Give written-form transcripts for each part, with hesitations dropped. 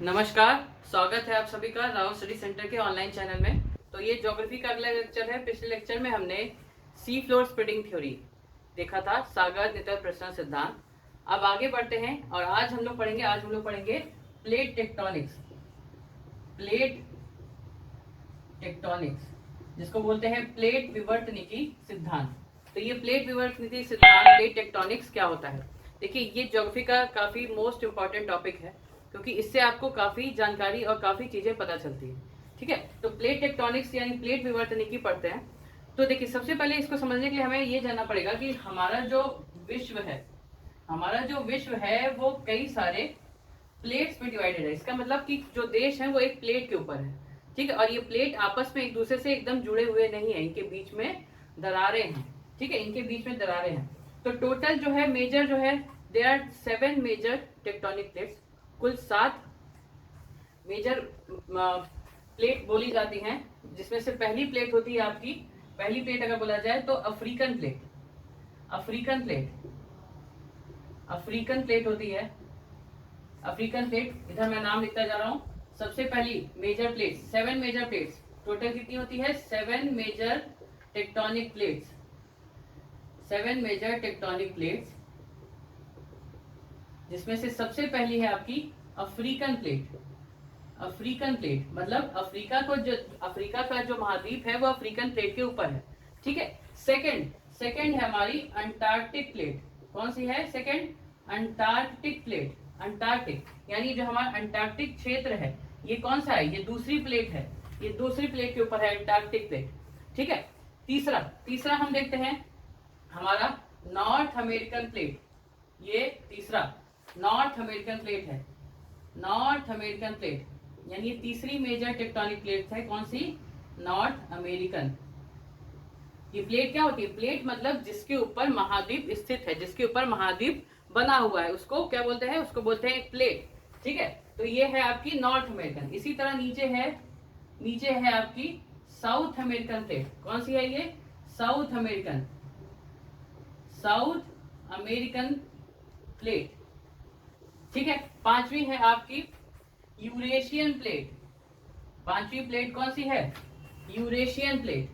नमस्कार, स्वागत है आप सभी का राव स्टडी सेंटर के ऑनलाइन चैनल में। तो ये ज्योग्राफी का अगला लेक्चर है। पिछले लेक्चर में हमने सी फ्लोर स्प्रेडिंग थ्योरी देखा था, सागर नितल प्रसरण सिद्धांत। अब आगे बढ़ते हैं और आज हम लोग पढ़ेंगे प्लेट टेक्टोनिक्स। प्लेट टेक्टोनिक्स जिसको बोलते हैं प्लेट विवर्तनिकी सिद्धांत। तो ये प्लेट विवर्तनिकी सिद्धांत, प्लेट टेक्टोनिक्स क्या होता है? देखिए, ये ज्योग्राफी का काफी मोस्ट इंपॉर्टेंट टॉपिक है क्योंकि इससे आपको काफी जानकारी और काफी चीजें पता चलती है। ठीक है, तो प्लेट टेक्टोनिक्स यानी प्लेट विवर्तनिकी पढ़ते हैं। तो देखिए, सबसे पहले इसको समझने के लिए हमें ये जानना पड़ेगा कि हमारा जो विश्व है वो कई सारे प्लेट्स में डिवाइडेड है। इसका मतलब कि जो देश है वो एक प्लेट के ऊपर है। ठीक है, और ये प्लेट आपस में एक दूसरे से एकदम जुड़े हुए नहीं है, इनके बीच में दरारें हैं। ठीक है, इनके बीच में दरारें हैं। तो टोटल जो है मेजर जो है, there are 7 major tectonic plates. कुल 7 मेजर प्लेट बोली जाती हैं, जिसमें से पहली प्लेट होती है आपकी, पहली प्लेट अगर बोला जाए तो अफ्रीकन प्लेट होती है। अफ्रीकन प्लेट, इधर मैं नाम लिखता जा रहा हूं। सबसे पहली major plate, 7 major plates. Total कितनी होती है? 7 major tectonic plates. 7 major tectonic plates, जिसमें से सबसे पहली है आपकी अफ्रीकन प्लेट मतलब अफ्रीका का जो महाद्वीप है वो अफ्रीकन प्लेट के ऊपर है। ठीक है। सेकंड है हमारी अंटार्कटिक प्लेट। कौन सी है? Second Antarctic plate. अंटार्कटिक यानी जो हमारा अंटार्कटिक क्षेत्र है, ये कौन सा है? ये दूसरी प्लेट है। ये दूसरी प्लेट के ऊपर है अंटार्कटिक प्लेट। ठीक है। तीसरा हम देखते हैं हमारा नॉर्थ अमेरिकन प्लेट। ये तीसरा नॉर्थ अमेरिकन प्लेट है। नॉर्थ अमेरिकन प्लेट यानी ये तीसरी मेजर टेक्टोनिक प्लेट है। कौन सी? North American. ये प्लेट क्या होती है? प्लेट मतलब जिसके ऊपर महाद्वीप स्थित है, जिसके ऊपर महाद्वीप बना हुआ है, उसको क्या बोलते हैं? उसको बोलते हैं एक प्लेट। ठीक है, तो ये है आपकी नॉर्थ अमेरिकन। इसी तरह नीचे है आपकी साउथ अमेरिकन प्लेट। कौन सी है ये? South American plate. ठीक है। पांचवी है आपकी यूरेशियन प्लेट। पांचवी प्लेट कौन सी है? Eurasian plate.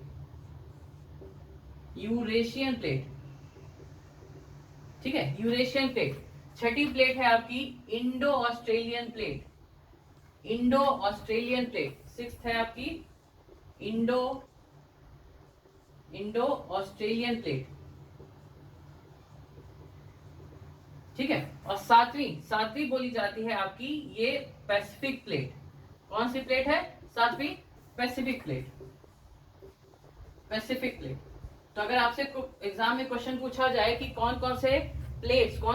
ठीक है, यूरेशियन प्लेट। छठी प्लेट है आपकी इंडो ऑस्ट्रेलियन प्लेट। सिक्स्थ है आपकी इंडो ऑस्ट्रेलियन प्लेट। ठीक है। और सातवीं बोली जाती है आपकी ये पैसिफिक प्लेट। कौन सी प्लेट है? सातवीं पैसिफिक प्लेट। तो अगर आपसे एग्जाम में क्वेश्चन पूछा जाए कि कौन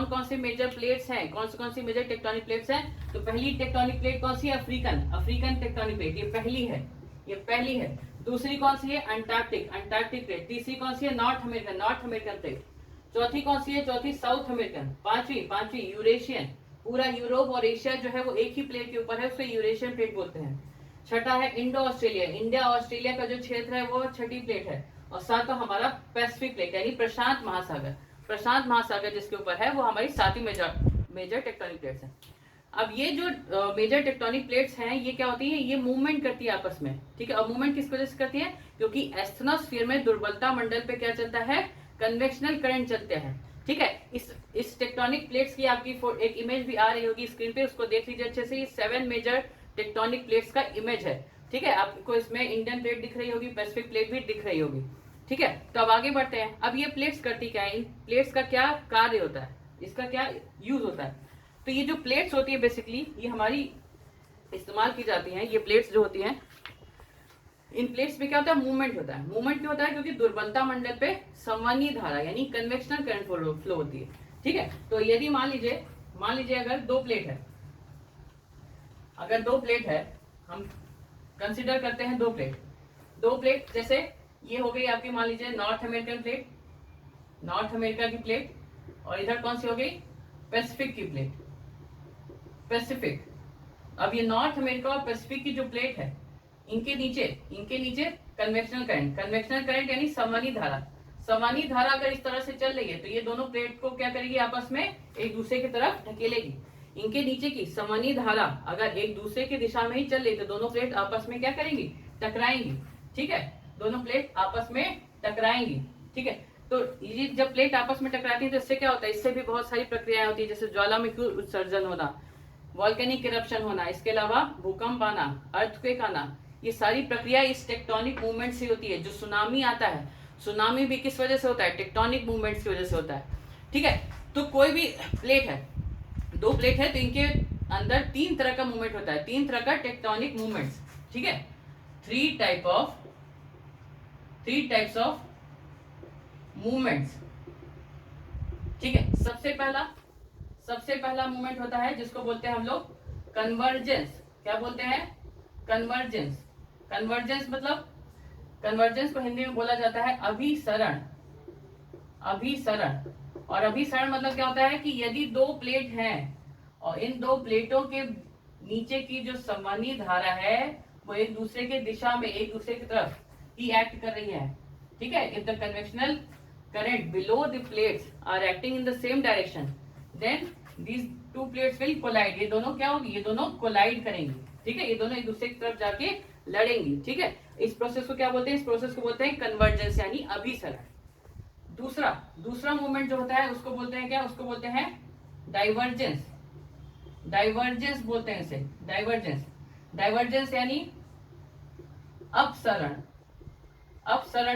कौन से मेजर प्लेट्स हैं, कौन सी मेजर टेक्टोनिक प्लेट्स हैं, तो पहली टेक्टोनिक प्लेट कौन सी है? African tectonic plate. ये पहली है। दूसरी कौन सी है? Antarctic plate. तीसरी कौन सी है? North American plate. चौथी कौन सी है? चौथी साउथ अमेरिकन। पांचवी यूरेशियन। पूरा यूरोप और एशिया जो है वो एक ही प्लेट के ऊपर है, उसको यूरेशियन प्लेट बोलते हैं। छठा है इंडो ऑस्ट्रेलिया। इंडिया ऑस्ट्रेलिया का जो क्षेत्र है वो छठी प्लेट है। और सातवां हमारा पैसिफिक प्लेट यानी प्रशांत महासागर जिसके ऊपर है, वो हमारी सातवीं मेजर टेक्टोनिक प्लेट्स है। अब ये जो मेजर टेक्टोनिक प्लेट्स हैं, ये क्या होती है? ये मूवमेंट करती है आपस में। ठीक है। और मूवमेंट किस वजह से करती है? क्योंकि एस्थनोस्फीयर में दुर्बलता मंडल पे क्या चलता है? कन्वेक्शनल करंट चलते हैं। ठीक है। इस टेक्टोनिक प्लेट्स की आपकी एक इमेज भी आ रही होगी स्क्रीन पे, उसको देख लीजिए अच्छे से। ये 7 मेजर टेक्टोनिक प्लेट्स का इमेज है। ठीक है। आपको इसमें इंडियन प्लेट दिख रही होगी, पैसिफिक प्लेट भी दिख रही होगी। ठीक है। तो अब आगे बढ़ते हैं। अब ये प्लेट्स करती क्या है? इन प्लेट्स का क्या कार्य होता है? इसका क्या यूज होता है? तो ये जो प्लेट्स होती है बेसिकली ये हमारी इस्तेमाल की जाती हैं। ये प्लेट्स जो होती हैं, इन प्लेट्स में क्या होता है? मूवमेंट होता है। मूवमेंट क्यों होता है? क्योंकि दुर्बलता मंडल पे संवहनी धारा यानी कन्वेक्शनल करंट फ्लो होती है। ठीक है। तो यदि मान लीजिए अगर दो प्लेट है, हम कंसिडर करते हैं दो प्लेट। जैसे ये हो गई आपकी, मान लीजिए नॉर्थ अमेरिका की प्लेट, और इधर कौन सी हो गई? पैसिफिक की प्लेट। अब ये नॉर्थ अमेरिका और पैसिफिक की जो प्लेट है, इनके नीचे कन्वेक्शनल करंट यानी संवहनी धारा अगर इस तरह से चल रही है, तो ये दोनों प्लेट को क्या करेगी? आपस में एक दूसरे की तरफ ढकेलेगी। इनके नीचे की समनी धारा अगर एक दूसरे की दिशा में ही चल रही तो दोनों प्लेट आपस में क्या करेंगी, टकराएंगी। ठीक है, दोनों प्लेट आपस में टकराएंगी। ठीक है, तो ये जब प्लेट आपस में टकराती है तो इससे क्या होता है, इससे भी बहुत सारी प्रक्रियाएं होती है, जैसे ज्वालामुखी उत्सर्जन होना, वॉल्केनिक इरप्शन होना, इसके अलावा भूकंप आना, अर्थक्वेक आना। ये सारी प्रक्रिया इस टेक्टोनिक मूवमेंट से होती है। जो सुनामी आता है, सुनामी भी किस वजह से होता है, टेक्टोनिक मूवमेंट्स की वजह से होता है। ठीक है, तो कोई भी प्लेट है, दो प्लेट है तो इनके अंदर तीन तरह का मूवमेंट होता है, तीन तरह का टेक्टोनिक मूवमेंट्स। ठीक है, थ्री टाइप्स ऑफ मूवमेंट्स। ठीक है, सबसे पहला मूवमेंट होता है जिसको बोलते हैं हम लोग कन्वर्जेंस। क्या बोलते हैं, कन्वर्जेंस। कन्वर्जेंस मतलब, कन्वर्जेंस को हिंदी में बोला जाता है अभिसरण। और अभिसरण मतलब क्या होता है कि यदि दो प्लेट हैं और इन दो प्लेटों के नीचे की जो समनी धारा है वो एक दूसरे के दिशा में, एक दूसरे की तरफ ही एक्ट कर रही है। ठीक है, if the convectional current below the plates are acting in the same direction then these two plates will collide. ये दोनों क्या होगी, ये दोनों कोलाइड करेंगी। ठीक है, ये दोनों एक दूसरे की तरफ जाके लड़ेंगी। ठीक है, इस प्रोसेस को क्या बोलते हैं, इस प्रोसेस को बोलते हैं कन्वर्जेंस यानी अभिसरण। दूसरा मूवमेंट जो होता है उसको बोलते हैं क्या, उसको बोलते हैं डाइवर्जेंस। डाइवर्जेंस बोलते हैं इसे, डाइवर्जेंस यानी अपसरण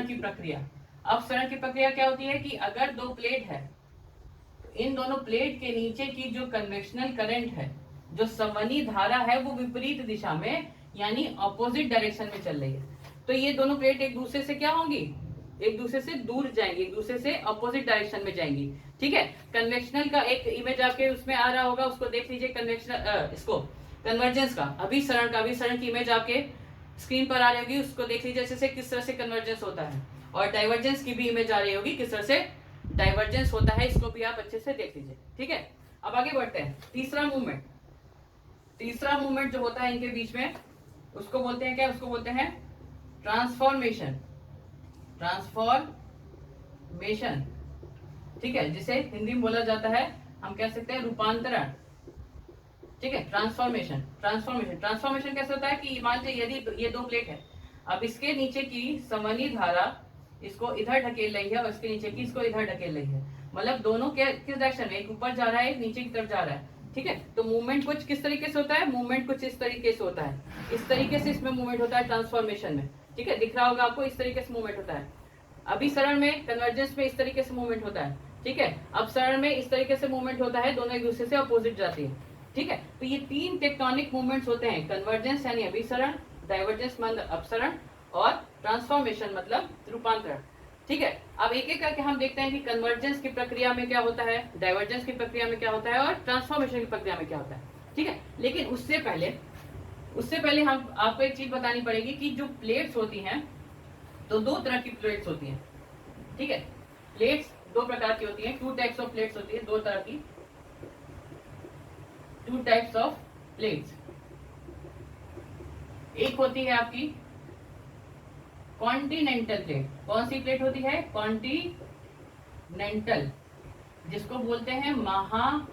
की प्रक्रिया। अपसरण की प्रक्रिया क्या होती है कि अगर दो प्लेट है तो इन दोनों प्लेट के नीचे की जो कन्वेक्शनल करंट है, जो समनी धारा है, वो विपरीत दिशा में यानी ऑपोजिट डायरेक्शन में चल रही है। तो ये दोनों प्लेट एक दूसरे से क्या होंगी, एक दूसरे से दूर जाएंगी, एक दूसरे से अपोजिट डायरेक्शन में जाएंगी। ठीक है, कन्वेक्शनल का एक इमेज आपके उसमें आ रहा होगा, उसको देख लीजिए। कन्वेक्शनल इसको कन्वर्जेंस का, अभिसरण की इमेज आपके स्क्रीन पर आ रही होगी, उसको देख लीजिए जैसे किस तरह से कन्वर्जेंस होता है। और डाइवर्जेंस की भी इमेज आ रही होगी, किस तरह से डाइवर्जेंस होता है, इसको भी आप अच्छे से देख लीजिए। ठीक है, अब आगे बढ़ते हैं। तीसरा मूवमेंट जो होता है इनके बीच में उसको बोलते हैं क्या, उसको बोलते हैं ट्रांसफॉर्मेशन। ठीक है, जिसे हिंदी में बोला जाता है, हम कह सकते हैं रूपांतरण। ठीक है, ट्रांसफॉर्मेशन कैसे होता है कि मान लीजिए यदि ये दो प्लेट है, अब इसके नीचे की समनी धारा इसको इधर ढकेल रही है और इसके नीचे की इसको इधर ढकेल रही है, मतलब दोनों किस डायरेक्शन में, एक ऊपर जा रहा है, एक नीचे की तरफ जा रहा है। ठीक है, तो मूवमेंट कुछ किस तरीके से होता है, मूवमेंट कुछ इस तरीके से होता है, इस तरीके से इसमें मूवमेंट होता है ट्रांसफॉर्मेशन में। ठीक है, दिख रहा होगा आपको, इस तरीके से मूवमेंट होता है। अभिसरण में, कन्वर्जेंस में इस तरीके से मूवमेंट होता है। ठीक है, अपसरण में इस तरीके से मूवमेंट होता है, दोनों एक दूसरे से अपोजिट जाती है। ठीक है, तो ये तीन टेक्टोनिक मूवमेंट्स होते हैं, कन्वर्जेंस यानी अभिसरण, डाइवर्जेंस मतलब अपसरण, और ट्रांसफॉर्मेशन मतलब रूपांतरण। ठीक है, अब एक एक करके हम देखते हैं कि कन्वर्जेंस की प्रक्रिया में क्या होता है, डाइवर्जेंस की प्रक्रिया में क्या होता है और ट्रांसफॉर्मेशन की प्रक्रिया में क्या होता है। ठीक है, लेकिन उससे पहले हम आपको एक चीज बतानी पड़ेगी कि जो प्लेट्स होती हैं, तो दो तरह की प्लेट्स होती हैं। ठीक है, प्लेट्स दो प्रकार की होती हैं, टू टाइप्स ऑफ प्लेट्स होती है, दो तरह की, टू टाइप्स ऑफ प्लेट्स। एक होती है आपकी कॉन्टिनेंटल प्लेट। कौन सी प्लेट होती है, कॉन्टिनेंटल, जिसको बोलते हैं महाद्वीपीय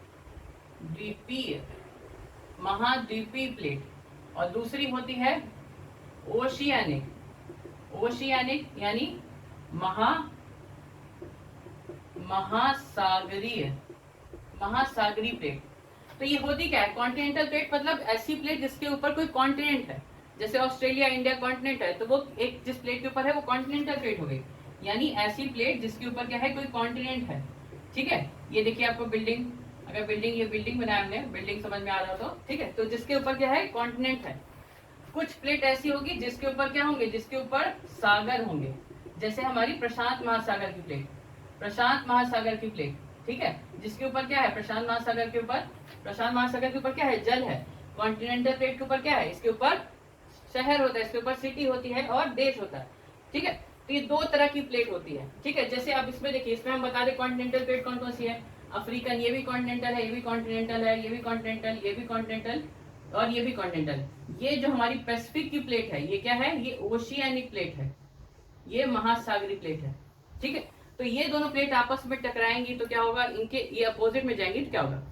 प्लेट। और दूसरी होती है ओशियानिक यानी महासागरीय प्लेट। तो ये होती क्या है, कॉन्टिनेंटल प्लेट मतलब ऐसी प्लेट जिसके ऊपर कोई कॉन्टिनेंट है, जैसे ऑस्ट्रेलिया इंडिया कॉन्टिनेंट है, तो वो एक जिस प्लेट के ऊपर है वो कॉन्टिनेंटल प्लेट हो गई, यानी ऐसी प्लेट जिसके ऊपर क्या है, कोई कॉन्टिनेंट है। ठीक है, ये देखिए आपको बिल्डिंग, अगर ये बिल्डिंग बनाया हमने, बिल्डिंग समझ में आ रहा तो ठीक है, तो जिसके ऊपर क्या है, कॉन्टिनेंट है। कुछ प्लेट ऐसी होगी जिसके ऊपर क्या होंगे, जिसके ऊपर सागर होंगे, जैसे हमारी प्रशांत महासागर की प्लेट। ठीक है, जिसके ऊपर क्या है, प्रशांत महासागर के ऊपर क्या है, जल है। कॉन्टिनेंटल प्लेट के ऊपर क्या है, इसके ऊपर शहर होता है, इसके ऊपर सिटी होती है और देश होता है। ठीक है, तो ये दो तरह की प्लेट होती है। ठीक है, जैसे आप इसमें देखिए, इसमें हम बता दें कॉन्टिनेंटल प्लेट कौन कौन सी है। अफ्रीकन, ये भी कॉन्टिनेंटल है, ये भी कॉन्टिनेंटल है, ये भी कॉन्टिनेंटल, ये भी कॉन्टिनेंटल और ये भी कॉन्टिनेंटल। ये जो हमारी पैसिफिक की प्लेट है, ये क्या है, ये ओशियानिक प्लेट है, ये महासागरीय प्लेट है। ठीक है, तो ये दोनों प्लेट आपस में टकराएंगी तो क्या होगा, इनके ये अपोजिट में जाएंगी तो क्या होगा,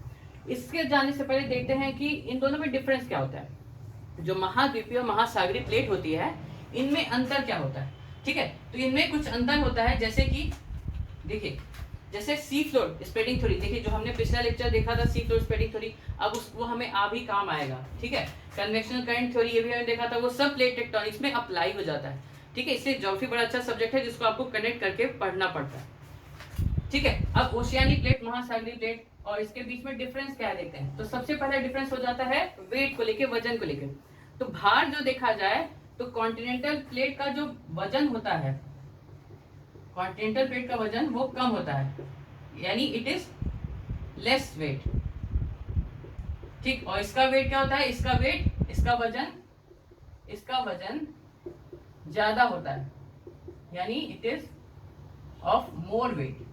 इसके जाने से पहले देखते हैं कि इन दोनों में डिफरेंस क्या होता है। जो महाद्वीपीय और महासागरीय प्लेट होती है इनमें अंतर क्या होता है, ठीक है। तो इनमें कुछ अंतर होता है, जैसे कि देखिए, जैसे सी फ्लोर स्प्रेडिंग थ्योरी, देखिए जो हमने पिछला लेक्चर देखा था सी फ्लोर स्प्रेडिंग थ्योरी, अब वो हमें आ भी काम आएगा, ठीक है। कन्वेक्शनल करंट थ्योरी ये भी हमने देखा था, वो सब प्लेट टेक्टोनिक्स में अप्लाई हो जाता है, ठीक है। इसलिए ज्योग्राफी बड़ा अच्छा सब्जेक्ट है जिसको आपको कनेक्ट करके पढ़ना पड़ता है, ठीक है। अब ओशियानिक प्लेट, महासागरीय प्लेट और इसके बीच में डिफरेंस क्या देखते हैं। तो सबसे पहला डिफरेंस हो जाता है वेट को लेके, वजन को लेके। तो भार जो देखा जाए तो कॉन्टिनेंटल प्लेट का जो वजन होता है, कॉन्टिनेंटल प्लेट का वजन वो कम होता है, यानी इट इज लेस वेट, ठीक। और इसका वेट क्या होता है, इसका वेट, इसका वजन ज्यादा होता है, यानी it is of more weight,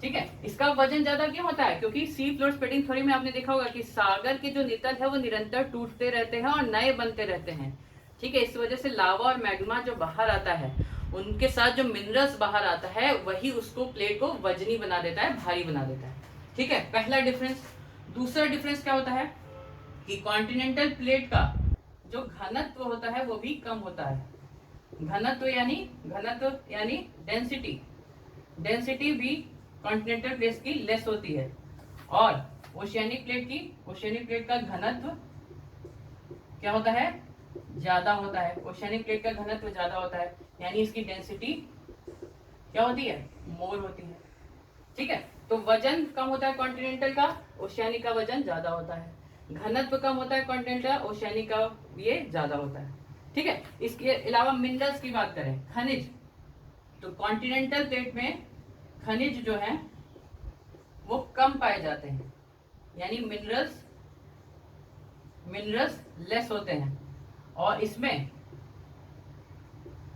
ठीक है। इसका वजन ज्यादा क्यों होता है, क्योंकि सी फ्लोर स्प्रेडिंग थ्योरी में आपने देखा होगा कि सागर के जो नितल है वो निरंतर टूटते रहते हैं और नए बनते रहते हैं, ठीक है। इस वजह से लावा और मैग्मा जो बाहर आता है उनके साथ जो मिनरल्स बाहर आता है वही उसको प्लेट को वजनी बना देता है, भारी बना देता है, ठीक है। पहला डिफरेंस। दूसरा डिफरेंस क्या होता है कि कॉन्टिनेंटल प्लेट का जो घनत्व होता है वो भी कम होता है। घनत्व यानी डेंसिटी भी कॉन्टिनेंटल प्लेट की लेस होती है, और ओशियानिक प्लेट का घनत्व क्या होता है, ज्यादा होता है। ओशियानिक प्लेट का घनत्व ज्यादा होता है, यानी इसकी डेंसिटी क्या होती है, मोर होती है, ठीक है। तो वजन कम होता है कॉन्टिनेंटल का, ओशियानिक का वजन ज्यादा होता है। घनत्व कम होता है कॉन्टिनेंटल का, ओशियानिक का ये ज्यादा होता है, ठीक है। इसके अलावा मिनरल्स की बात करें, खनिज, तो कॉन्टिनेंटल प्लेट में खनिज जो है वो कम पाए जाते हैं, यानी मिनरल्स लेस होते हैं। और इसमें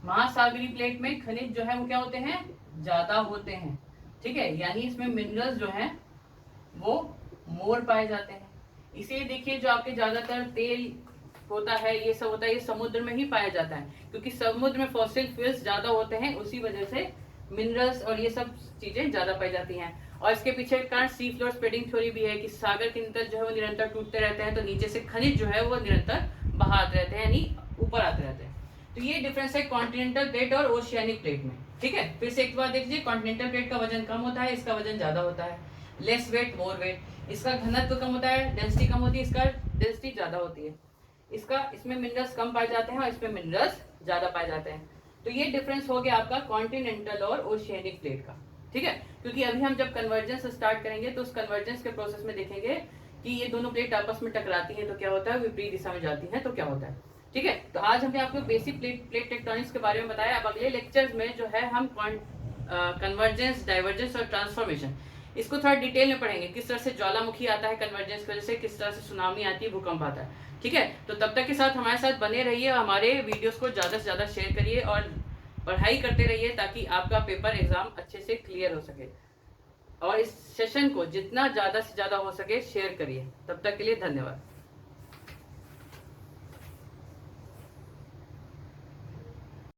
महासागरीय प्लेट में खनिज जो है वो क्या होते हैं, ज्यादा होते हैं, ठीक है। यानी इसमें मिनरल्स जो हैं वो मोर पाए जाते हैं। इसीलिए देखिए जो आपके ज्यादातर तेल होता है, ये सब होता है, ये समुद्र में ही पाया जाता है, क्योंकि समुद्र में फॉसिल फ्यूल्स ज्यादा होते हैं, उसी वजह से मिनरल्स और ये सब चीजें ज्यादा पाई जाती हैं। और इसके पीछे कारण सी फ्लोर स्प्रेडिंग थ्योरी भी है कि सागर के नितल जो है वो निरंतर टूटते रहते हैं, तो नीचे से खनिज जो है वो निरंतर बाहर आते रहते हैं, यानी ऊपर आते रहते हैं। तो ये डिफरेंस है कॉन्टिनेंटल प्लेट और ओशियानिक प्लेट में, ठीक है। फिर से एक बार देख लीजिए, कॉन्टिनेंटल प्लेट का वजन कम होता है, इसका वजन ज्यादा होता है, लेस वेट मोर वेट। इसका घनत्व कम होता है, डेंसिटी कम होती है, इसका डेंसिटी ज्यादा होती है। इसमें मिनरल्स कम पाए जाते हैं और इसमें मिनरल्स ज्यादा पाए जाते हैं। तो ये डिफरेंस हो गया आपका कॉन्टिनेंटल और ओशियानिक प्लेट का, ठीक है। क्योंकि अभी हम जब कन्वर्जेंस स्टार्ट करेंगे तो उस कन्वर्जेंस के प्रोसेस में देखेंगे कि ये दोनों प्लेट आपस में टकराती हैं तो क्या होता है, विपरीत दिशा में जाती हैं तो क्या होता है, ठीक है। तो आज हमने आपको बेसिक प्लेट टेक्टोनिक्स के बारे में बताया। अब अगले लेक्चर्स में जो है हम कन्वर्जेंस, डाइवर्जेंस और ट्रांसफॉर्मेशन, इसको थोड़ा डिटेल में पढ़ेंगे। किस तरह से ज्वालामुखी आता है कन्वर्जेंस की वजह से, किस तरह से सुनामी आती है, भूकंप आता है, ठीक है। तो तब तक के साथ हमारे साथ बने रहिए, हमारे वीडियोस को ज़्यादा से ज़्यादा शेयर करिए और पढ़ाई करते रहिए ताकि आपका पेपर एग्जाम अच्छे से क्लियर हो सके। और इस सेशन को जितना ज़्यादा से ज़्यादा हो सके शेयर करिए। तब तक के लिए धन्यवाद।